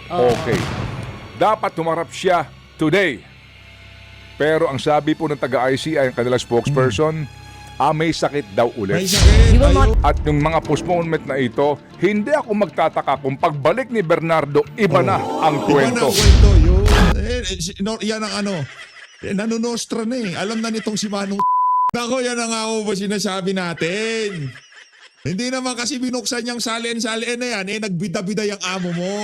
Okay. Dapat humarap siya today. Pero ang sabi po ng taga-ICI, ang kanilang spokesperson, may sakit daw May ulit. sakit. You will not- At yung mga postponement na ito, hindi ako magtataka kung pagbalik ni Bernardo, iba na ang Iba na kwento. ang kwento. Yun. Yan ang ano. Nanunostra na eh. Alam na nitong si Manong Nako, yan ang ako ba sinasabi natin. Hindi naman kasi binuksan niyang salin-salin na yan, nagbida-bida yung amo mo.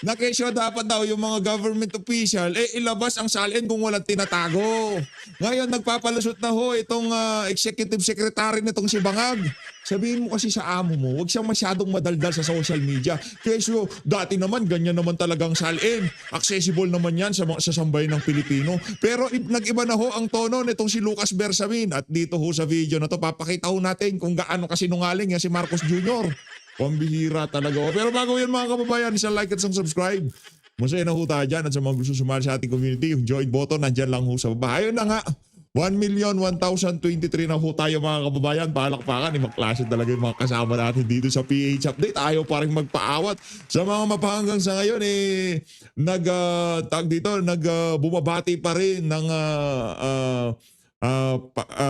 Na kesyo dapat daw yung mga government official, ilabas ang salin kung walang tinatago. Ngayon, nagpapalusot na ho itong executive secretary nitong si Bangag. Sabihin mo kasi sa amo mo, huwag siyang masyadong madaldal sa social media. Kesyo, dati naman, ganyan naman talagang salin. Accessible naman yan sa sambayan ng Pilipino. Pero nag-iba na ho ang tono nitong si Lucas Bersamin. At dito ho sa video na to, papakita ho natin kung gaano kasinungaling yan si Marcos Jr. Pambihira talaga. Pero bago yan mga kababayan, isang like at isang subscribe. Masaya na ho tayo dyan at sa mga gusto sumali sa ating community, yung join button nandyan lang ho sa baba. Ayun na nga, 1,001,023 na ho tayo mga kababayan. Palakpakan, maklase talaga yung mga kasama natin dito sa PH Update. Ayaw pa rin magpaawat. Sa mga mapahanggang sa ngayon, bumabati pa rin ng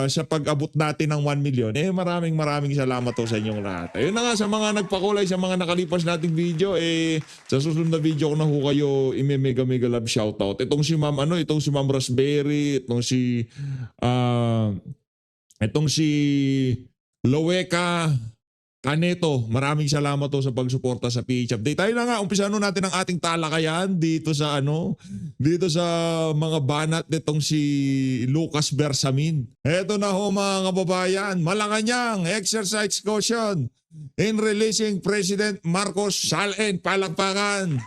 sa pag-abot natin ng 1 million, maraming salamat po sa inyong lahat. Ayun na nga, sa mga nagpakulay, sa mga nakalipas nating video, sa susunod na video ko na ho kayo, mega love shoutout. Itong si Ma'am Raspberry, itong si Loweka Caneto, maraming salamat to sa pagsuporta sa PH Update. Tayo na nga, umpisa natin ang ating talakayan dito sa mga banat nitong si Lucas Bersamin. Eto na ho mga kababayan, Malacanang exercise caution in releasing President Marcos Salin. Palakpakan.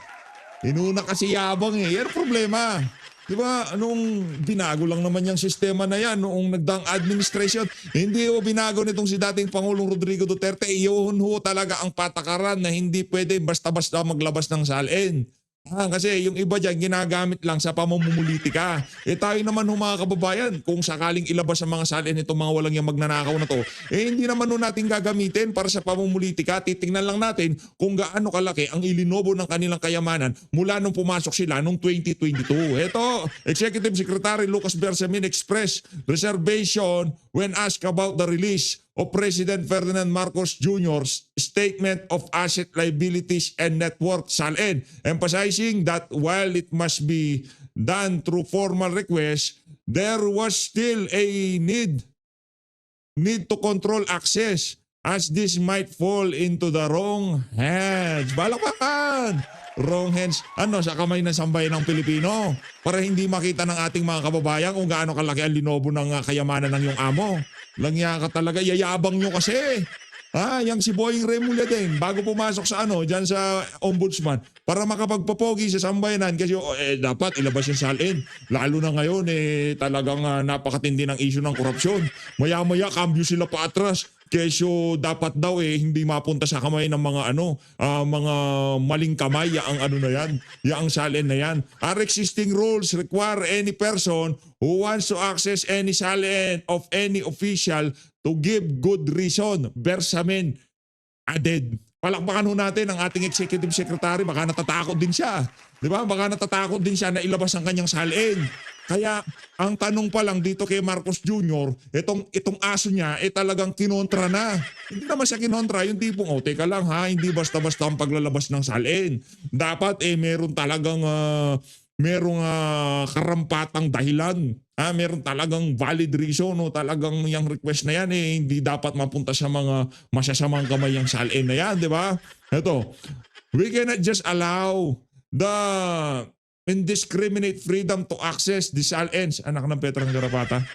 Inuna kasi yabang yan ang problema. Di ba, anong binago lang naman yung sistema na yan noong nagdaang administration. Hindi ho binago nitong si dating Pangulong Rodrigo Duterte. Iyon ho talaga ang patakaran na hindi pwede basta-basta maglabas ng salin. Kasi yung iba dyan ginagamit lang sa pamumulitika. Tayo naman ho mga kababayan, kung sakaling ilabas ang mga salin itong mga walang yung magnanakaw na to, hindi naman ho natin gagamitin para sa pamumulitika. Titingnan lang natin kung gaano kalaki ang ilinobo ng kanilang kayamanan mula nung pumasok sila nung 2022. Ito, Executive Secretary Lucas Bersamin expressed reservation when asked about the release of President Ferdinand Marcos Jr.'s Statement of Asset Liabilities and Net Worth, SALN, emphasizing that while it must be done through formal request, there was still a need to control access as this might fall into the wrong hands. Balakpakan! Wrong hands. Sa kamay ng sambayan ng Pilipino para hindi makita ng ating mga kababayan kung gaano kalaki ang linobo ng kayamanan ng iyong amo. Langya ka talaga, yayabang nyo kasi. Yang si Boying Remulla din, bago pumasok sa dyan sa ombudsman, para makapagpapogi sa sambayanan kasi dapat ilabas yung salin. Lalo na ngayon, talagang napakatindi ng issue ng korupsyon. Maya-maya, cambio sila pa atras. Kesyo dapat daw hindi mapunta sa kamay ng mga mga maling kamay ang salin na yan. Our existing rules require any person who wants to access any salin of any official to give good reason. Bersamin added. Palakpakan ho natin ang ating executive secretary, baka natatakot din siya. Di ba? Baka natatakot din siya na ilabas ang kanyang salin. Kaya ang tanong pa lang dito kay Marcos Jr., itong aso niya talagang kinontra na. Hindi naman siya kinontra, yung tipong, teka lang hindi basta-basta ang paglalabas ng salin. Dapat meron talagang merong karampatang dahilan. Meron talagang valid reason, talagang yung request na yan hindi dapat mapunta sa mga masasamang kamay yung salin na yan, di ba? Ito, we cannot just allow the indiscriminate freedom to access the salins. Anak ng Petrang Garapata.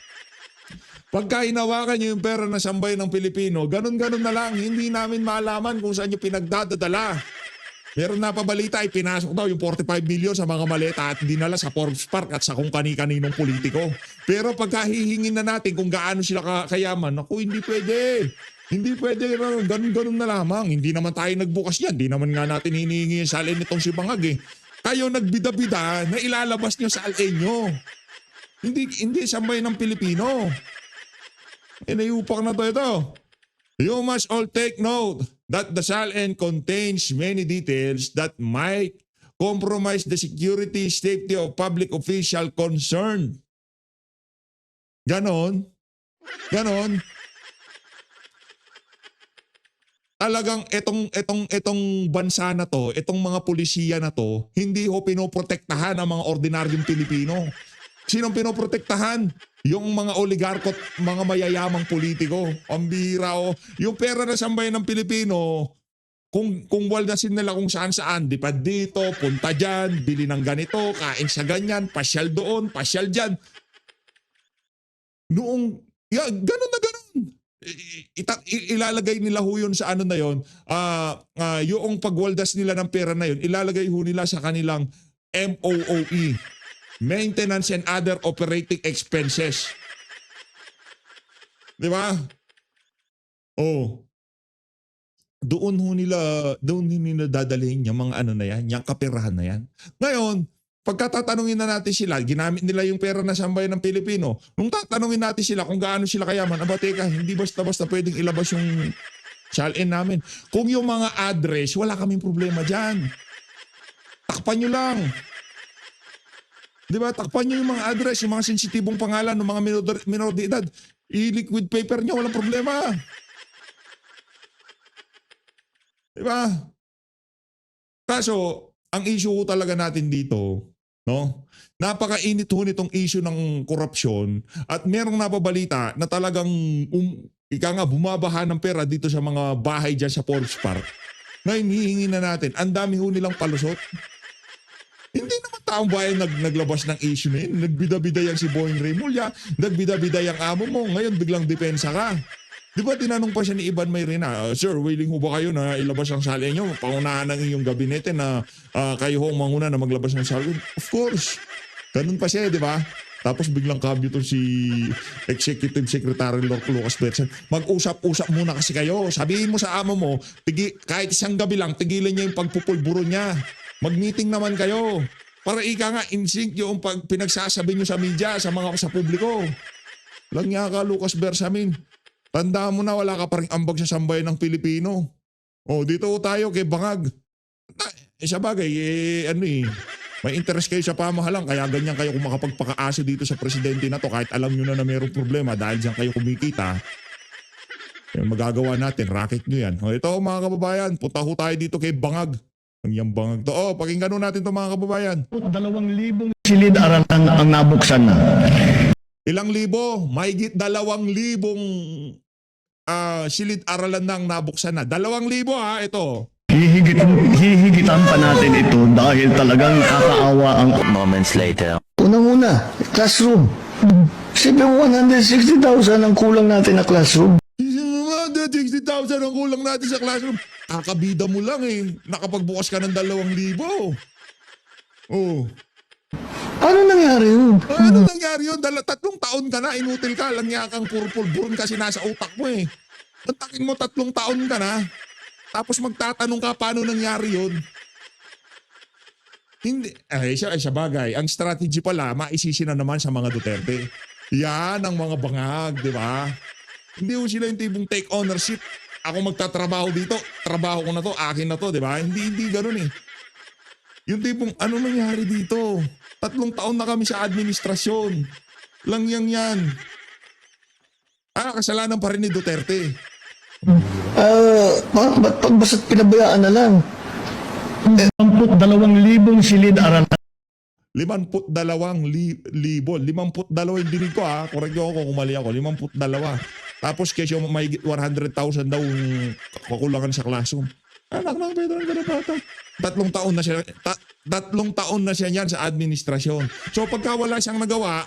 Pagka hinawakan nyo yung pera na sambayan ng Pilipino, ganun-ganun na lang. Hindi namin malaman kung saan nyo pinagdadadala. Meron na pabalita, pinasok daw yung 45 million sa mga maleta at dinala sa Forbes Park at sa kung kani-kaninong politiko. Pero pagka hihingin na natin kung gaano sila kayaman, hindi pwede. Hindi pwede, ganun-ganun na lamang. Hindi naman tayo nagbukas yan. Hindi naman nga natin hinihingi yung salin nitong si Bangag Kayo nagbida-bida na ilalabas nyo sa salin nyo. Hindi sambayan ng Pilipino. Inayupak na ito. You must all take note that the SALN contains many details that might compromise the security, safety of public official concerned. Ganon. Ganon. Talagang etong bansa na to, etong mga pulisiya na to, hindi ho pinoprotektahan ang mga ordinaryong Pilipino. Sinong pinoprotektahan? Yung mga oligarko at mga mayayamang politiko. Ang bihira o. Yung pera na sambayan ng Pilipino, kung waldasin nila kung saan-saan, dipad dito, punta dyan, bili ng ganito, kain sa ganyan, pasyal doon, pasyal dyan. Noong, ganun na ganun. Ilalagay nila ho yun sa ano na yun, yung pagwaldas nila ng pera na yun, ilalagay ho nila sa kanilang MOOE, Maintenance and Other Operating Expenses. Di ba? Oh. Doon nila dadalhin yung mga ano na yan, yung kaperahan na yan. Ngayon, pagkatatanungin na natin sila, ginamit nila yung pera na sambayan ng Pilipino. Nung tatanungin natin sila kung gaano sila kayaman, teka, hindi basta-basta pwedeng ilabas yung salin namin. Kung yung mga address, wala kaming problema dyan. Takpan nyo lang. Di ba? Takpan nyo yung mga address, yung mga sensitibong pangalan ng mga minor de edad. I-liquid paper nyo, walang problema. Di ba? Kaso, ang issue ko talaga natin dito, no? Napakainit ho nitong issue ng korupsyon at merong napabalita na talagang bumabaha ng pera dito sa mga bahay dyan sa Forbes Park. Ngayon, hihingi na natin. Ang dami ho nilang palusot. Hindi naman taong bayan naglabas ng issue na yun. Nagbida-bida yan si Boying Remulla, nagbida-bida yung amo mo, ngayon biglang depensa ka. Di ba tinanong pa siya ni Ivan Mayrina, Sir, willing ho ba kayo na ilabas ang salin nyo? Pangunahan ng inyong gabinete na kayo ho ang manguna na maglabas ng salin? Of course. Ganun pa siya, di ba? Tapos biglang kabyo to si Executive Secretary Lucas Bersan. Mag-usap-usap muna kasi kayo. Sabihin mo sa amo mo, kahit isang gabi lang, tigilan niya yung pagpupulburo niya. Mag-meeting naman kayo. Para ika nga, in sync yung pinagsasabi nyo sa media, sa publiko. Lang niya ka, Lucas Bersamin. Tandaan mo na wala ka pa rin ambag sa sambayan ng Pilipino. Oh, dito tayo kay Bangag. Sa bagay, may interest kayo sa pamahalang kaya ganyan kayo kung makapagpakaaso dito sa presidente na to kahit alam nyo na mayroong problema dahil dyan kayo kumikita. Yung magagawa natin, racket nyo yan. O, ito mga kababayan, punta ho tayo dito kay Bangag. Ang yung Bangag to. Oh, pakinggan ho natin to mga kababayan. 2,000 silid-aralan ang nabuksan na. Ilang libo? Mahigit 2,000 silid-aralan nang nabuksan na. 2,000 ha, ito. Hihigitan pa natin ito dahil talagang kakaawa ang Moments later. unang-una, classroom. 160,000 ang kulang natin na classroom. 60,000 ang kulang natin sa classroom. Kakabida mo lang nakapagbukas ka ng 2,000. Oh. Ano nangyari yun? Ano nangyari yun? 3 taon ka na, inutil ka, lang yakang purpul-burn kasi nasa utak mo Antakin mo 3 taon ka na, tapos magtatanong ka paano nangyari yun. Hindi, sa bagay, ang strategy pala, maisisi na naman sa mga Duterte. Yan ang mga bangag, di ba? Hindi ko sila yung tipong take ownership. Ako magtatrabaho dito, trabaho ko na to, akin na to, di ba? Hindi ganun Yung tipong, ano nangyari dito? 3 taon na kami sa administrasyon. Lang yan. Kasalanan pa rin ni Duterte. Ba't basta't pinabayaan na lang? 52,000 silid-aralan. 52,000. 52 yung dinig ko Correct ako kung mali ako. 52. Tapos kesyo may 100,000 daw kakulangan sa classroom. Anak ng Pedro ng bata. 3 taon na siya. 3 taon na siya niyan sa administrasyon. So pagka wala siyang nagawa,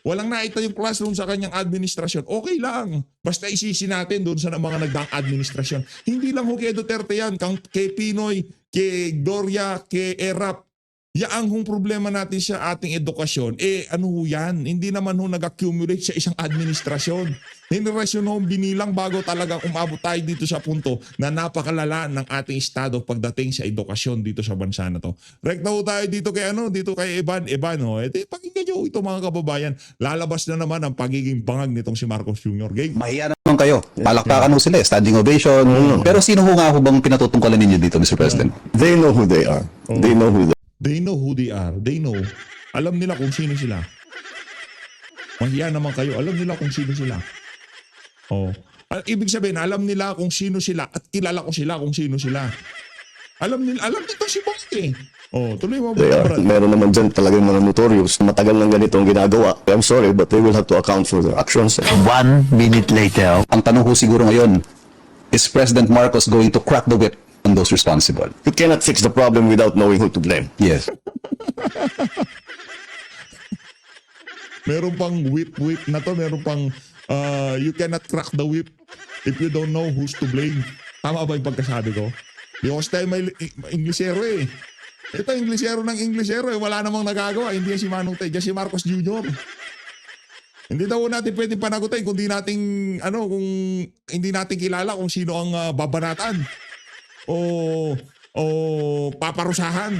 walang naita yung classroom sa kanyang administrasyon, okay lang. Basta isisi natin doon sa mga nagdaang administrasyon. Hindi lang kay Duterte yan, kay Pinoy, kay Gloria, kay Erap. Yaang hong problema natin sa ating edukasyon, ano ho yan? Hindi naman ho nag-accumulate sa isang administrasyon. Henerasyon ho binilang bago talaga umabot tayo dito sa punto na napakalala ng ating estado pagdating sa edukasyon dito sa bansa na to. Rekta ho tayo dito kay Evan. Pakinggan nyo ito mga kababayan. Lalabas na naman ang pagiging bangag nitong si Marcos Jr. Game. Mahiya naman kayo. Palakpakan ho sila, standing ovation. Pero sino ho nga ho bang pinatutungkalan ninyo dito, Mr. President? They know who they are. They know who they are. They know who they are. They know. Alam nila kung sino sila. Mahiya naman kayo. Alam nila kung sino sila. Oh. Ibig sabihin, alam nila kung sino sila at kilala ko sila kung sino sila. Alam nito si Bong eh. Oh, tuloy mo They are, Brad. meron naman dyan talagang mga notorious. Matagal ng ganito ang ginagawa. I'm sorry, but they will have to account for their actions. 1 minute later. Ang tanong ko siguro ngayon, is President Marcos going to crack the whip on those responsible? You cannot fix the problem without knowing who to blame. Yes. Meron pang whip na to. Meron pang you cannot crack the whip if you don't know who's to blame. Tama ba yung pagkasabi ko? Because tayo may Inglesero eh. Ito Inglesero ng Inglesero eh. Wala namang nagagawa. Hindi yan si Manong Tay. Diyan si Marcos Jr. Hindi daw natin pwedeng panagutin kung di nating kung hindi natin kilala kung sino ang babanatan o paparusahan.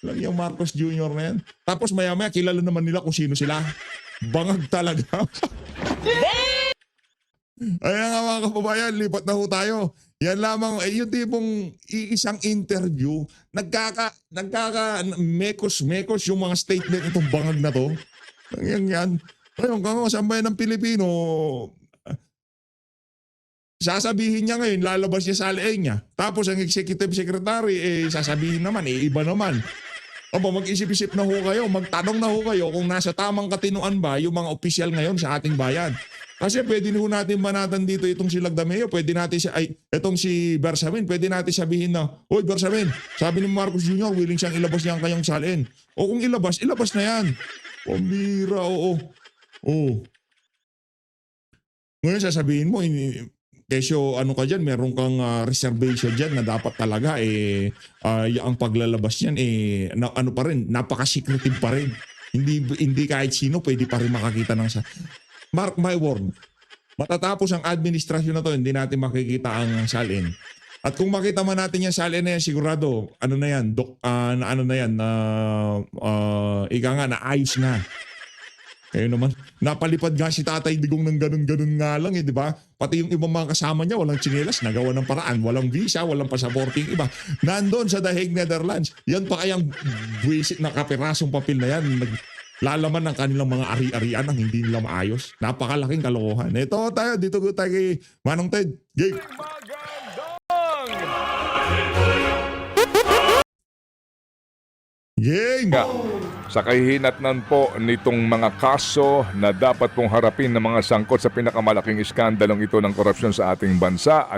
Lang yung Marcos Jr. na yan. Tapos maya-maya kilala naman nila kung sino sila. Bangag talaga. Ayan nga mga kababayan, lipat na ho tayo. Yan lamang, yung tipong isang interview, mekos yung mga statement itong bangag na to. Yan. Ngayon, kung sambayan ng Pilipino, sasabihin niya ngayon, lalabas niya sa leeg niya. Tapos ang executive secretary, sasabihin naman, iba naman. Aba, mag-isip-isip na ho kayo, magtanong na ho kayo kung nasa tamang katinuan ba yung mga opisyal ngayon sa ating bayan. Kasi pwede ho natin banatan dito itong si Lagdameo, pwede natin itong si Bersamin, pwede natin sabihin na, Hoy Bersamin, sabi ni Marcos Jr., willing siyang ilabas niya ang kanyang salin. O kung ilabas na yan. Pambira, oo. Ngayon sasabihin mo, kesyo ka dyan, meron kang reservation dyan na dapat talaga ang paglalabas niyan pa rin, napaka-secretive pa rin. Hindi kahit sino pwede pa rin makakita ng Mark my word, matatapos ang administrasyon na to, hindi natin makikita ang salin. At kung makita man natin yung salin na yan, sigurado, ika nga, naayos na. Kayo naman, napalipad nga si Tatay Digong ng ganun-ganun nga lang di ba? Pati yung ibang mga kasama niya, walang tsinelas, nagawa ng paraan, walang visa, walang pasaporting iba. Nandun sa The Hague, Netherlands, yan pa kayang buwisit na kapirasong papel na yan, lalaman ng kanilang mga ari-arian ang hindi nila maayos. Napakalaking kalokohan. Ito tayo, dito tayo kay Manong Ted. Game! Game! Sa kahihinatnan po nitong mga kaso na dapat pong harapin ng mga sangkot sa pinakamalaking iskandalong ito ng korupsyon sa ating bansa,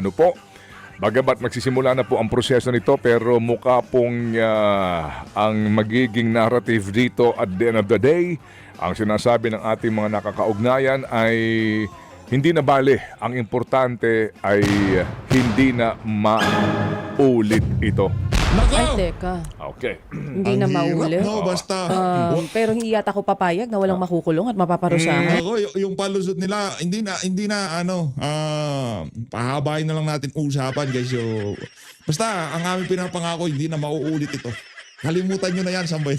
bagamat magsisimula na po ang proseso nito, pero mukha pong ang magiging narrative dito at the end of the day, ang sinasabi ng ating mga nakakaugnayan ay hindi na bale. Ang importante ay hindi na maulit ito. Nako! Teka. Okay. Hindi na Ang hirap, maulit. no? Basta. Pero hindi yata ako papayag na walang makukulong at mapaparusahan. Ako, yung palusot nila, hindi na pahabain na lang natin usapan guys. So, basta, ang aming pinapangako, hindi na mauulit ito. Kalimutan nyo na yan, Sambay.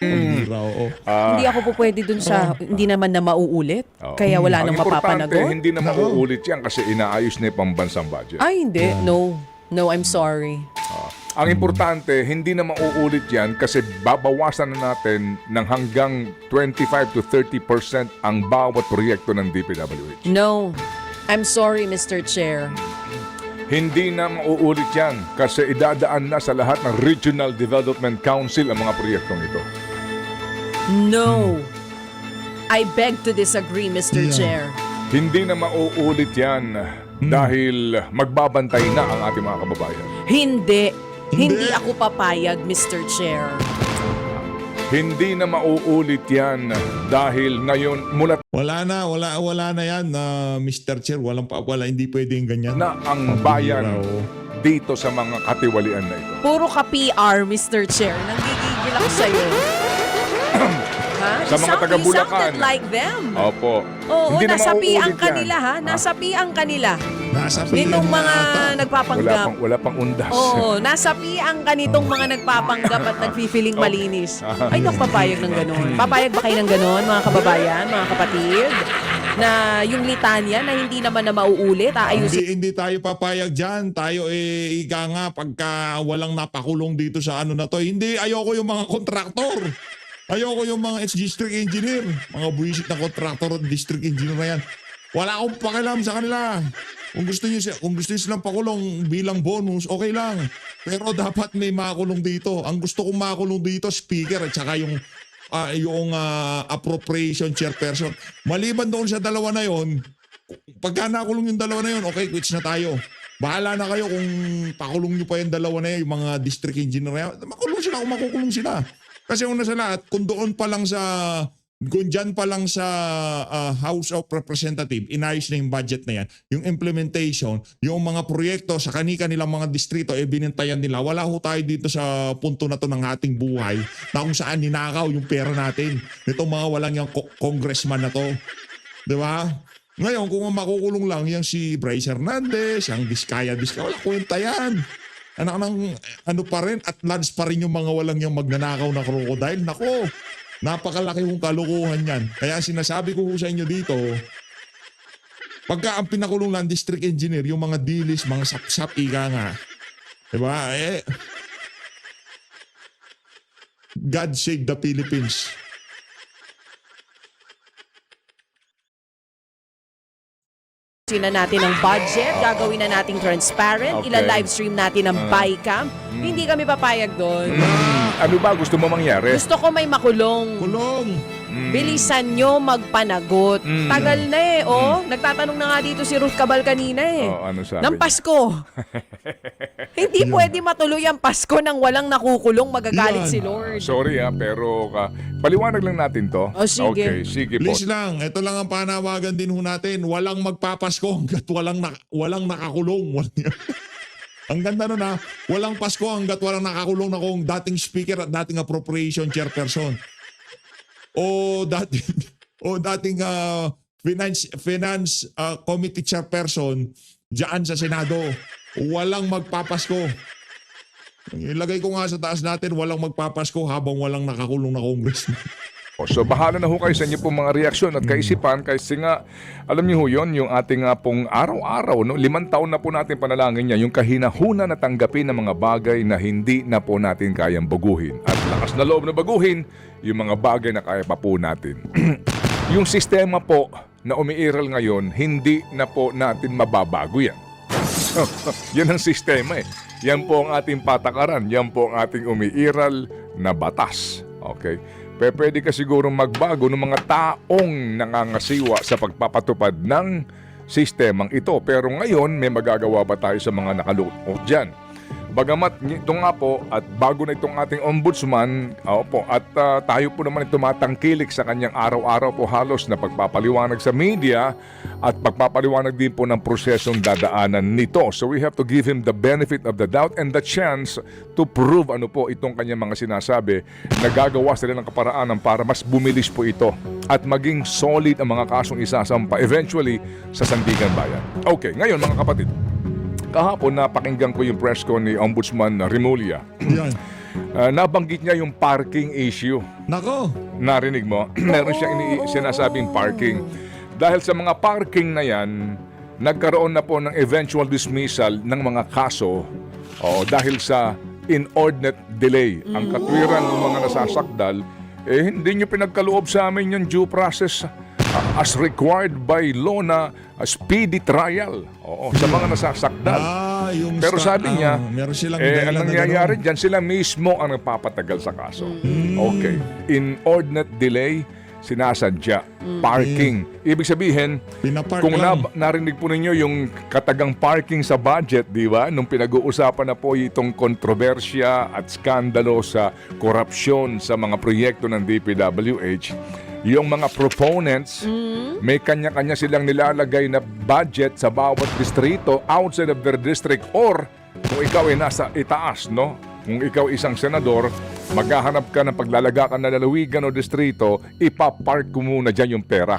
Hindi ako po pwede dun sa hindi naman na mauulit. Kaya wala nang Ang importante, mapapanagot. hindi na mauulit yan kasi inaayos na yung pambansang budget. Ay, hindi. No, I'm sorry. Ang importante, hindi na mauulit yan kasi babawasan na natin ng hanggang 25 to 30% ang bawat proyekto ng DPWH. No, I'm sorry, Mr. Chair. Hindi na mauulit yan kasi idadaan na sa lahat ng Regional Development Council ang mga proyektong ito. No. I beg to disagree, Mr. Chair. Hindi na mauulit yan dahil magbabantay na ang ating mga kababayan. Hindi ako papayag, Mr. Chair. Hindi na mauulit yan dahil ngayon mula Wala na yan, Mr. Chair. Hindi pwedeng ganyan. na ang bayan dito sa mga katiwalian na ito. Puro ka PR, Mr. Chair. Nanggigigil ako sa'yo. Ha? Sa mga taga You Bulacan. sounded like them. Opo. Oo, Hindi na nasapian mauulit ka yan. nila ha. Nasapian ka nila. Nasapian Nitong na mga ata. nagpapanggap. Wala pang undas. Oo, nasapian ka nitong mga nagpapanggap at nagpipiling malinis. Ay, naku, papayag ng gano'n. Papayag ba kayo ng gano'n, mga kababayan, mga kapatid? na yung litanya na hindi naman na mauulit, aayusin. Hindi tayo papayag dyan. Tayo ika nga pagka walang napakulong dito sa ano na to. Hindi, ayoko yung mga kontraktor. Ayoko yung mga ex-district engineer. Mga buwisit na kontraktor at district engineer na yan. Wala akong pakialam sa kanila. Kung gusto niyo silang pakulong bilang bonus, okay lang. Pero dapat may makulong dito. Ang gusto kong makulong dito, speaker at saka yung appropriation chairperson. Maliban doon sa dalawa na yon, pagka nakulong yung dalawa na yon, okay, quits na tayo. Bahala na kayo kung pakulong nyo pa yung dalawa na yun, yung mga district engineer na yan. Makulong sila kung makukulong sila. Kasi una sa lahat, kung dyan pa lang sa House of Representatives, inayos na yung budget na yan, yung implementation, yung mga proyekto sa kanilang mga distrito, binintayan nila. Wala ho tayo dito sa punto na to ng ating buhay na kung saan ninakaw yung pera natin. Itong mga walang yung congressman na to. Di ba? Ngayon, kung makukulong lang yung si Bryce Hernandez, yung Diskaya, wala kwenta yan. Anak ng ano pa rin, at large pa rin yung mga walang yung magnanakaw na crocodile. Nako, napakalaki kong kalukuhan yan. Kaya sinasabi ko sa inyo dito, pagka ang pinakulong lang district engineer, yung mga dilis, mga sapsap, ika nga. Diba? God save the Philippines. Na natin ang budget, gagawin na nating transparent, Okay. ila-live stream natin ang bycam. Hindi kami papayag doon. Ano ba gusto mo mangyari? Gusto ko may makulong. Kulong! Bilisan nyo magpanagot. Tagal na nagtatanong na nga dito si Ruth Cabal kanina Ano sabi ng niya? Pasko. Hindi pwede matuloy ang Pasko nang walang nakukulong, magagalit Yan. si Lord. Sorry pero paliwanag lang natin to. Sige. Okay, sige po. Please lang, ito lang ang panawagan din ho natin. Walang magpapasko hanggat walang nakakulong. Ang ganda nun walang Pasko hanggat walang nakakulong na kung dating speaker at dating appropriation chairperson. O dating finance committee chairperson diyan sa Senado. Walang magpapasko. Ilagay ko nga sa taas natin, walang magpapasko habang walang nakakulong na congressman. So bahala na ho kayo sa inyo pong mga reaksyon at kaisipan kasi nga alam niyo ho yun, yung ating pong araw-araw, 5 taon na po natin panalangin niya, yung kahinahuna na tanggapin ng mga bagay na hindi na po natin kayang baguhin. At lakas na loob na baguhin yung mga bagay na kaya pa po natin. Yung sistema po na umiiral ngayon, hindi na po natin mababago yan. Yan ang sistema Yan po ang ating patakaran, yan po ang ating umiiral na batas. Okay? Pwede ka siguro magbago ng mga taong nangangasiwa sa pagpapatupad ng sistemang ito. Pero ngayon, may magagawa ba tayo sa mga nakalukot dyan? Bagamat ito nga po, at bago na itong ating ombudsman, tayo po naman tumatangkilik sa kanyang araw-araw po halos na pagpapaliwanag sa media at pagpapaliwanag din po ng prosesong dadaanan nito. So we have to give him the benefit of the doubt and the chance to prove itong kanyang mga sinasabi na gagawa sila ng kaparaanan para mas bumilis po ito at maging solid ang mga kasong isasampa eventually sa Sandigan Bayan. Okay, ngayon mga kapatid, kahapon napakinggan ko yung press con ni Ombudsman Remulla. Yan. Nabanggit niya yung parking issue. Nako! Narinig mo? Meron siyang sinasabing parking. Dahil sa mga parking na yan, nagkaroon na po ng eventual dismissal ng mga kaso dahil sa inordinate delay. Ang katwiran ng mga nasasakdal, hindi nyo pinagkaloob sa amin yung due process as required by law na speedy trial sa mga nasasakdal. Pero sabi niya, meron silang ang nangyayari dyan, sila mismo ang nagpapatagal sa kaso. Okay. Inordinate delay, sinasadya. Parking. Ibig sabihin, Pinapark kung lang. narinig po ninyo yung katagang parking sa budget, di ba? Nung pinag-uusapan na po itong kontrobersya at skandalo sa korupsyon sa mga proyekto ng DPWH, yung mga proponents, may kanya-kanya silang nilalagay na budget sa bawat distrito outside of their district, or kung ikaw ay nasa itaas, no? Kung ikaw isang senador, maghahanap ka ng paglalaga ka na lalawigan o distrito, ipapark ko muna dyan yung pera.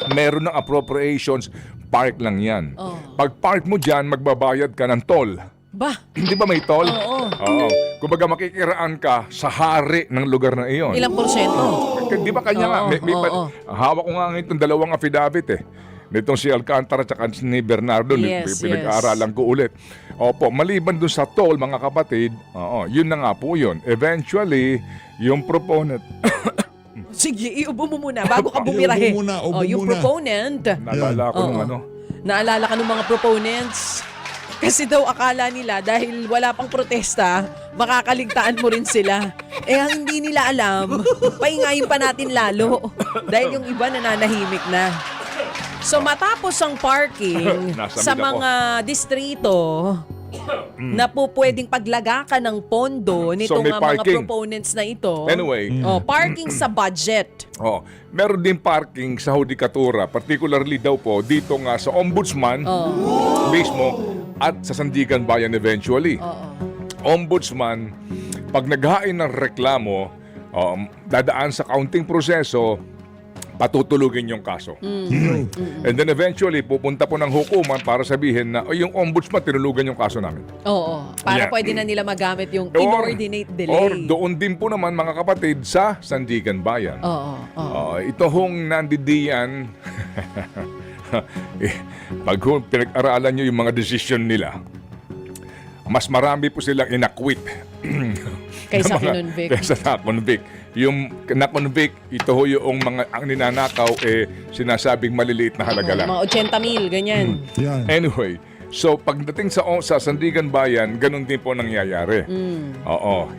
Meron ng appropriations, park lang yan. Pag park mo dyan, magbabayad ka ng toll. Ba? Di ba may toll? Oo. Oo. Kumbaga makikiraan ka sa hari ng lugar na iyon. Ilang porsyento? Di ba kanya nga? Oo. Hawak ko nga ngayon itong dalawang affidavit eh. Nitong si Alcantara at ni Bernardo, Yes, pinag-aaralan ko ulit. Opo, maliban dun sa toll, mga kapatid, yun na nga po yun. Eventually, yung proponent, Sige, iubo mo muna bago ka bumirahe. Ubo muna, ubo yung muna. proponent. naalala ko nung Oo. ano, Naalala ka ng mga proponents? Kasi daw akala nila dahil wala pang protesta, makakaligtaan mo rin sila. Eh ang hindi nila alam, paingayin pa natin lalo. Dahil yung iba nananahimik na. So matapos ang parking Nasamid sa ako. mga distrito na po pwedeng paglagakan ng pondo nitong may mga parking. proponents na ito. Anyway, Parking sa budget. meron din parking sa Judikatura, particularly daw po dito nga sa Ombudsman mismo at sa Sandigan Bayan eventually. Ombudsman, pag naghain ng reklamo, dadaan sa counting proseso, patutulugin yung kaso. And then eventually, pupunta po ng hukuman para sabihin na yung ombudsman, tinulugan yung kaso namin. Oo. Para Yeah. pwede na nila magamit yung Or- inordinate delay. Or doon din po naman mga kapatid sa Sandigan Bayan. Oo. Ito hong nandidiyan, pag pinag-aralan nyo yung mga decision nila, mas marami po silang inakwit. Kaysa na mga- kinonvict. Kaysa na-convict. Yung na-convict, ito ho yung mga ang ninanakaw sinasabing maliliit na halaga lang. Mga 80,000, ganyan. Yan. Anyway, so pagdating sa Sandigan Bayan, ganun din po nangyayari.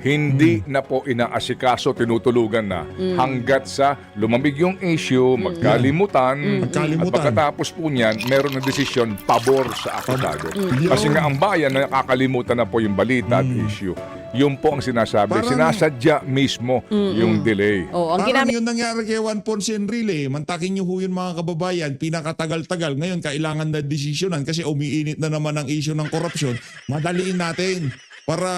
Hindi na po inaasikaso, tinutulugan na hanggat sa lumamig yung issue, magkalimutan, Magkalimutan. at pagkatapos po niyan, meron na desisyon pabor sa akusado. Kasi nga ang bayan nakakalimutan na po yung balita at issue. Yun po ang sinasabi. Parang- Sinasadya mismo yung delay. Oo, ang Parang ginamit yun nangyari kay Juan Ponce Enrile. Mantakin niyo ho yun mga kababayan. Pinakatagal-tagal. Ngayon, kailangan na desisyonan kasi umiinit na naman ang issue ng korupsyon. Madaliin natin. Para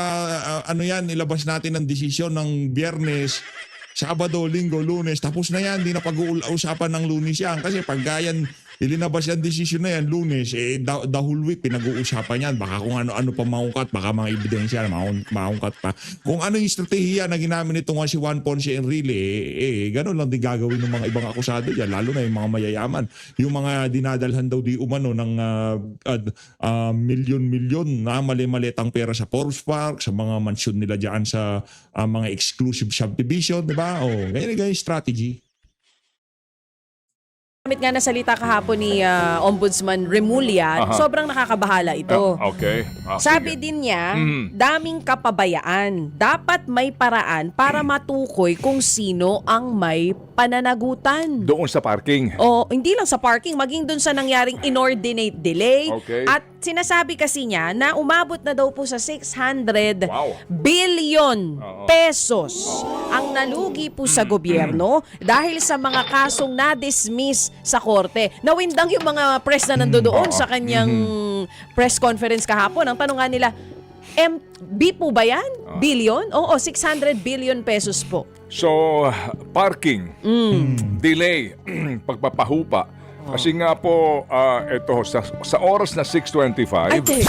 ilabas natin ang desisyon ng Biyernes, Sabado, Linggo, Lunes. Tapos na yan. Di na pag-uusapan ng Lunes yan. Kasi pag yan, ilinabas yung desisyon na yan, Lunes, the whole week pinag-uusapan yan. Baka kung ano-ano pa maungkat, baka mga ebidensya maungkat pa. Kung ano yung strategiya na ginamit nito nga si Juan Ponce Enrile, gano'n lang din gagawin ng mga ibang akusado dyan, lalo na yung mga mayayaman. Yung mga dinadalhan daw di umano ng milyon-milyon na mali-malitang pera sa Forbes Park, sa mga mansyon nila dyan sa mga exclusive subdivision, di ba? Ganyan yung strategy. nga na salita kahapon ni Ombudsman Remulla, sobrang nakakabahala ito. Okay. Sabi din niya, daming kapabayaan. Dapat may paraan para matukoy kung sino ang may pananagutan. Doon sa parking. O hindi lang sa parking, maging dun sa nangyaring inordinate delay. Okay. At sinasabi kasi niya na umabot na daw po sa 600 Wow. billion pesos ang nalugi po sa gobyerno dahil sa mga kasong na-dismiss sa korte. Nawindang yung mga press na nandoon sa kanyang press conference kahapon. Ang tanong nga nila, MB po ba yan? Billion? Oo, 600 billion pesos po. So, parking, delay, pagpapahupa. Kasi nga po, ito, sa oras na 6:25, Ay, teka.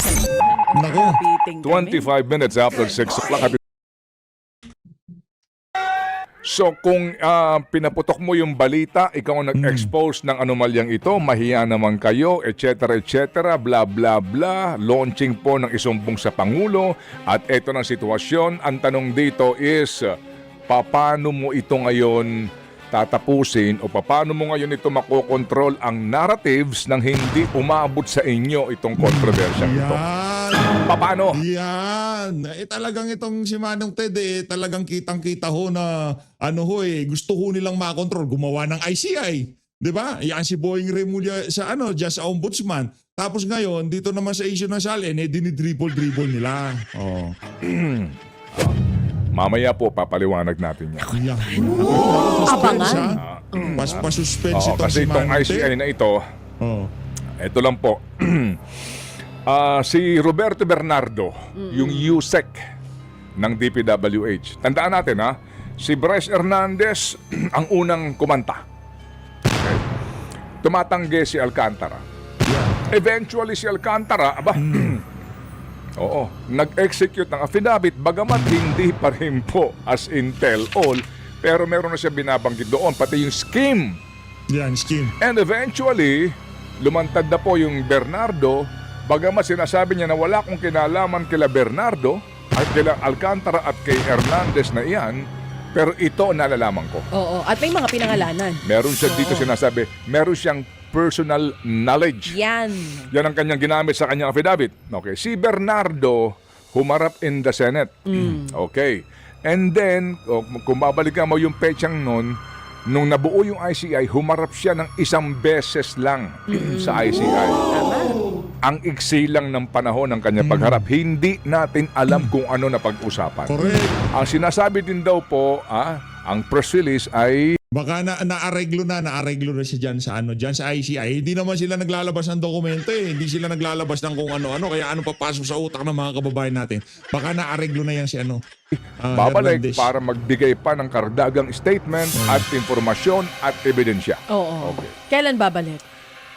Nako. Biting kami. 25 minutes after 6 o'clock. So, kung pinaputok mo yung balita, ikaw ang nag-expose ng anomalyang ito, mahiya naman kayo, etc., bla bla bla, launching po ng isumbong sa Pangulo, at eto ng sitwasyon. Ang tanong dito is, paano mo ito ngayon tatapusin o paano mo ngayon ito makokontrol ang narratives nang hindi umabot sa inyo itong kontrobersyang ito? Yan. Paano? Yan. Talagang itong si Manong Ted, talagang kitang-kita ho na gusto ho nilang makontrol. Gumawa ng ICI. 'Di ba? Yan si Boying Remulla sa just sa ombudsman. Tapos ngayon, dito naman sa issue ng Salen, dinidribble nila. Oh. Mamaya po, papaliwanag natin yan. Yan. Abangan. Pas-suspense Oo, itong kasi si itong Manong ICI Ted. na ito, Oh. ito lang po. Si Roberto Bernardo, yung USEC ng DPWH. Tandaan natin si Bryce Hernandez ang unang kumanta. Okay. Tumatanggi si Alcantara. Eventually si Alcantara, Oo, nag-execute ng affidavit bagamat hindi pa rin po as in tell all, pero meron na siya binabanggit doon, pati yung scheme. Yan, scheme. And eventually, lumantad na po yung Bernardo, bagamat sinasabi niya na wala akong kinalaman kila Bernardo at kila Alcantara at kay Hernandez na iyan, pero ito nalalaman ko. Oo, at may mga pinangalanan. Meron siya dito sinasabi, meron siyang personal knowledge. Yan. Yan ang kanyang ginamit sa kanyang affidavit. Okay, si Bernardo humarap in the Senate. Okay. And then, kung babalikan mo yung petsang nun, nung nabuo yung ICI, humarap siya ng isang beses lang sa ICI. Tama. Ang iksi lang ng panahon ng kanyang pagharap. Hindi natin alam kung ano na pag-usapan. Correct. Ang sinasabi din daw po, ang press release ay Baka naareglo na siya diyan sa diyan sa ICI. Hindi naman sila naglalabas ng dokumento eh. Hindi sila naglalabas ng kung ano-ano kaya ano papasok sa utak ng mga kababayan natin. Baka naareglo na yan si babalik Hernandez. para magbigay pa ng kardagang statement at informasyon at ebidensya. Oo. Okay. Kailan babalik?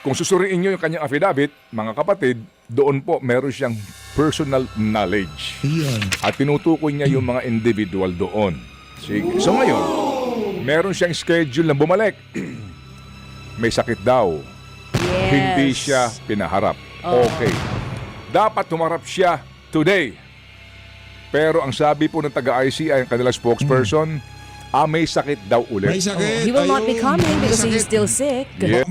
Kung susuriin nyo yung kanyang affidavit, mga kapatid, doon po meron siyang personal knowledge. Yan. At tinutukoy niya yung mga individual doon. Sige. So ngayon, meron siyang schedule na bumalik. May sakit daw. Yes. Hindi siya pinaharap. Oo. Okay. Dapat humarap siya today. Pero ang sabi po ng taga-ICI, ang kanilang spokesperson, may sakit daw ulit. May sakit. He will not be Ayun, coming may because he's sakit. still sick. Yeah.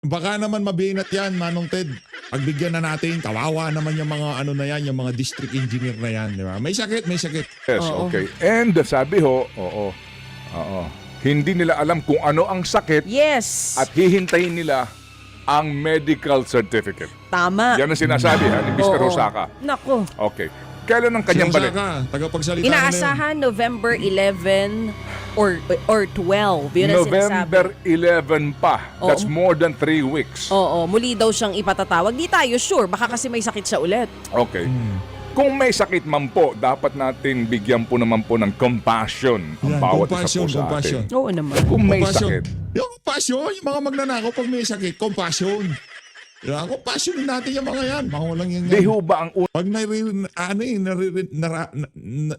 Baka naman mabinat yan, Manong Ted. Pagbigyan na natin, kawawa naman yung mga na yan, yung mga district engineer na yan, di ba? May sakit, may sakit. Yes, Oo. okay. And sabi ho, oo. Hindi nila alam kung ano ang sakit Yes. at hihintayin nila ang medical certificate. Tama. Yan ang sinasabi ni Mr. Oo. Rosaka. Nako. Okay. Kailan ang kanyang balik? Sinasaka, tagapagsalita na yun. Inaasahan November 11 or 12. Yun ang November sinasabi. 11 pa. Oo. That's more than 3 weeks. Oo, muli daw siyang ipatatawag. Di tayo sure. Baka kasi may sakit siya ulit. Okay. Kung may sakit man po, dapat natin bigyan po naman po ng compassion ang Yan, bawat compassion, isa po sa compassion. atin. Oo naman. Kung may Compassion. sakit, Yung compassion, yung mga magnanakaw pag may sakit, compassion. Diba? Compassion natin yung mga yan. Mga walang yan. di ho ba ang Pag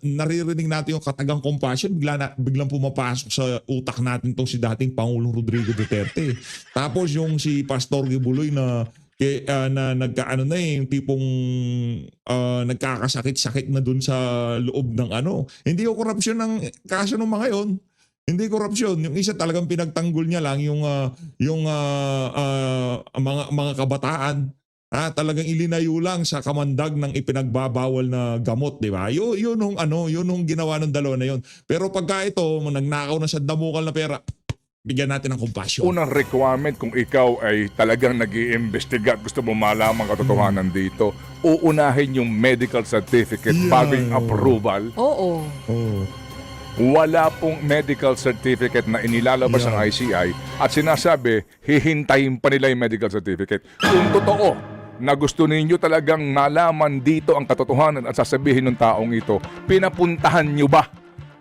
naririnig natin yung katagang compassion, biglang pumapasok sa utak natin tong si dating Pangulong Rodrigo Duterte. Tapos yung si Pastor Gibuloy na nagkaano na yung tipong nagkakasakit-sakit na dun sa loob ng Hindi yung korupsyon ng kaso ng mga yon. Hindi korupsyon. Yung isa talagang pinagtanggol niya lang yung mga kabataan. Talagang ilinayo lang sa kamandag ng ipinagbabawal na gamot, di ba? Yun yung ginawa ng dalawa na yun. Pero pagka ito, nagnakaw na sa damukal na pera, bigyan natin ng compassion. unang requirement kung ikaw ay talagang nag-iimbestiga at gusto mo malaman ang katotohanan dito, uunahin yung medical certificate Yeah. bago yung approval. Oo. Oh. Wala pong medical certificate na inilalabas Yeah. ng ICI at sinasabi, hihintayin pa nila yung medical certificate. Kung totoo na gusto ninyo talagang malaman dito ang katotohanan at sasabihin ng taong ito, pinapuntahan nyo ba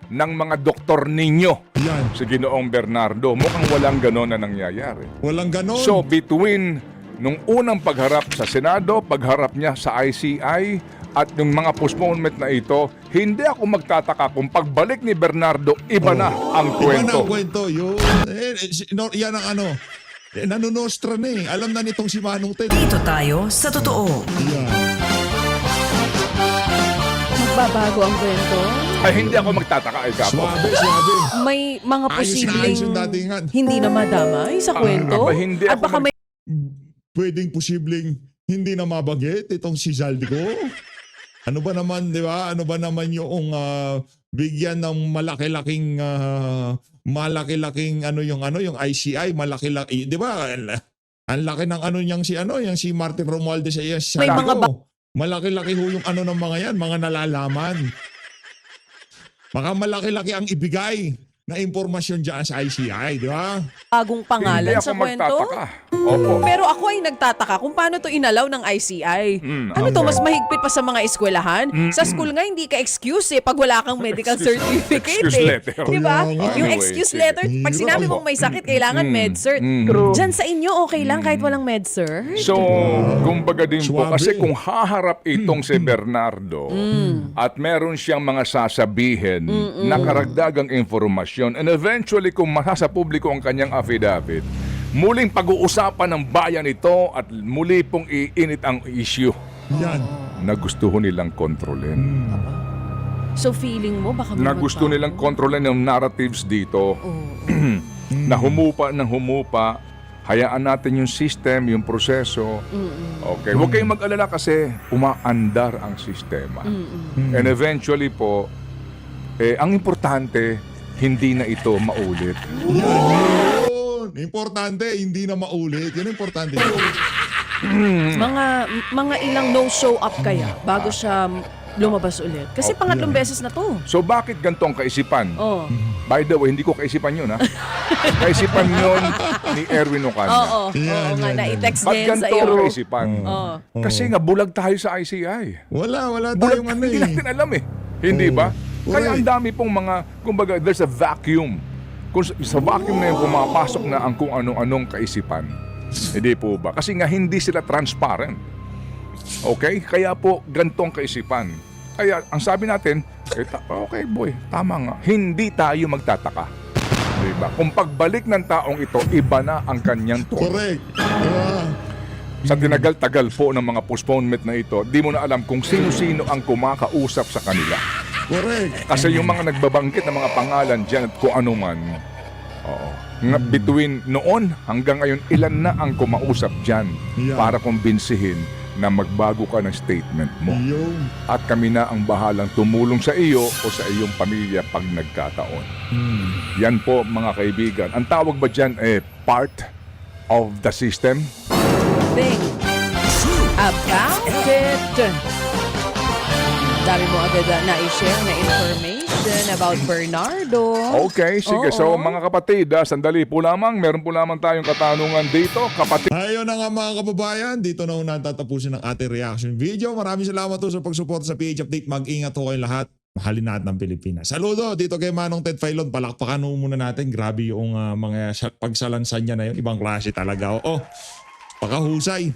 ng mga doktor ninyo Yan. si Ginoong Bernardo? Mukhang walang ganon na nangyayari. Walang ganon. So between nung unang pagharap sa Senado, pagharap niya sa ICI, at yung mga postponement na ito, hindi ako magtataka kung pagbalik ni Bernardo, iba na ang Iba na kwento. ang kwento. Yun. Yan ang nanunostra na eh. Alam na nitong si Manong Ted. Dito tayo sa totoo. Yan. Magbabago ang kwento. Ay, hindi ako magtataka, ay kapo. Swabe. May mga Ayos na posibleng ayos yung datingan. hindi na madamay sa kwento. aba, hindi At ako baka may Pwedeng posibleng hindi na mabagit itong si Zaldico. Ano ba naman, di ba? Ano ba naman yung bigyan ng malaki-laking yung ICI, malaki-laki, di ba? Ang laki ng niyang si Martin Romualdez ay si May mga Zaldico. Malaki-laki ho yung ng mga yan, mga nalalaman. Baka malaki-laki ang ibigay na impormasyon dyan sa ICI, di ba? bagong pangalan Hindi sa ako kwento. magtataka. Opo. Pero ako ay nagtataka kung paano to inalaw ng ICI. Ano to, mas mahigpit pa sa mga eskwelahan? Sa school nga, hindi ka excuse pag wala kang medical certificate. excuse letter. Di ba? Kaya nga. Yung Anyway, excuse sige. letter, pag sinabi mong may sakit, kailangan med-cert. Diyan sa inyo, okay lang kahit walang med-cert? So, kumbaga din po, Suwabe. kasi kung haharap itong si Bernardo at meron siyang mga sasabihin na karagdagang informasyon, and eventually kung masasa publiko ang kanyang affidavit, muling pag-uusapan ng bayan ito at muli pong iinit ang issue Yan. na gusto ho nilang kontrolin. So feeling mo, baka may Na gusto magbago? nilang kontrolin yung narratives dito na humupa ng humupa. Hayaan natin yung system, yung proseso. Okay, huwag kayong mag-alala kasi umaandar ang sistema. And eventually po, ang importante, hindi na ito maulit. Yun. Importante, hindi na maulit. Yan ang importante. Mga ilang no-show up kaya bago siya lumabas ulit? Kasi pangatlong beses na to. So bakit ganito ang kaisipan? Oh. By the way, hindi ko kaisipan yun, ha? Kaisipan yun ni Erwin Ocana. Oo, Yan, oo nga, yan, na-text Ba't din sa ganito iyo. ang kaisipan? Oo. Kasi nga, bulag tayo sa ICI. Wala Bulag, tayong ano hindi eh. natin alam eh. Hindi ba? Kaya ang Correct. dami pong mga, kumbaga, there's a vacuum. Kung sa vacuum na yun, pumapasok na ang kung anong-anong kaisipan. Hindi po ba? Kasi nga, hindi sila transparent. Okay? Kaya po, gantong kaisipan. Kaya, ang sabi natin, okay boy, tama nga. Hindi tayo magtataka. Diba? Kung pagbalik ng taong ito, iba na ang kanyang tono. Correct. Ah. Sa tinagal-tagal po ng mga postponement na ito, di mo na alam kung sino-sino ang kumakausap sa kanila. Correct. Kasi yung mga nagbabangkit ng mga pangalan dyan at kung ano man, nga between noon hanggang ngayon, ilan na ang kumausap dyan Yeah. para kumbinsihin na magbago ka ng statement mo. Yung. At kami na ang bahalang tumulong sa iyo o sa iyong pamilya pag nagkataon. Yan po mga kaibigan. Ang tawag ba dyan part of the system? Think about it. Dami mo agad na-share na information about Bernardo. Okay, sige. So Oo. mga kapatid, sandali po lamang. Meron po lamang tayong katanungan dito. Kapatid, Ayun na nga mga kababayan, dito na una tatapusin ang ating reaction video. Maraming salamat po sa pagsuporta sa PH Update. Mag-ingat po kayong lahat. Mahalin natin ang Pilipinas. Saludo dito kay Manong Ted Filon. Palakpakan mo muna natin. Grabe yung mga pagsalansan niya na yun. Ibang klase talaga. Oo, pakahusay.